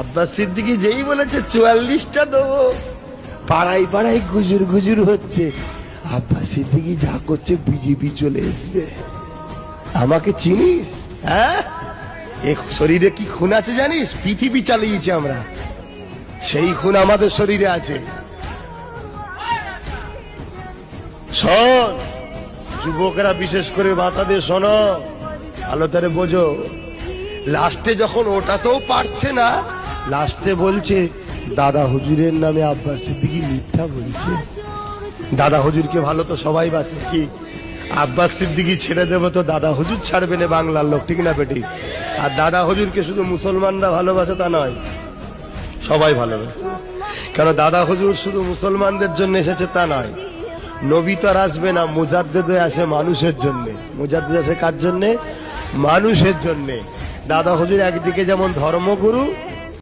আব্বাস সিদ্দিকী যেই বলেছে 44টা দেবো, পাড়ায় পাড়ায় গুজুর গুজুর হচ্ছে, আব্বাস সিদ্দিকী যা করছে বিজেপি চলে আসবে। আমাকে চিনিস? হ্যাঁ, এ শরীরে কি খুন আছে জানিস? পৃথিবী চালিয়েছি আমরা, সেই খুন আমাদের শরীরে আছে। শোন, যুবকরা বিশেষ করে মাতাদের শোনো, ভালো করে বোঝো। লাস্টে যখন ওটাতেও পারছে না, লাস্টে বলছে দাদা হুজুরের নামে আব্বাস সিদ্দিকী মিথ্যা বলছে। দাদা হুজুরকে ভালো তো সবাই বাসে, কি আব্বাস সিদ্দিকী ছেড়ে দেবো তো দাদা হুজুর ছাড়বে না বাংলার লোক, ঠিক না বেটি? আর দাদা হুজুরকে শুধু মুসলমানরা ভালোবাসে তা নয়, সবাই ভালোবাসে। কেন দাদা হুজুর শুধু মুসলমানদের জন্য এসেছে তা নয়, নবী তো আর আসবে না, মুজাদ্দেদ আসে মানুষের জন্য। মুজাদ্দেদ আসে কার জন্যে? মানুষের জন্যে। দাদা হুজুর একদিকে যেমন ধর্মগুরু,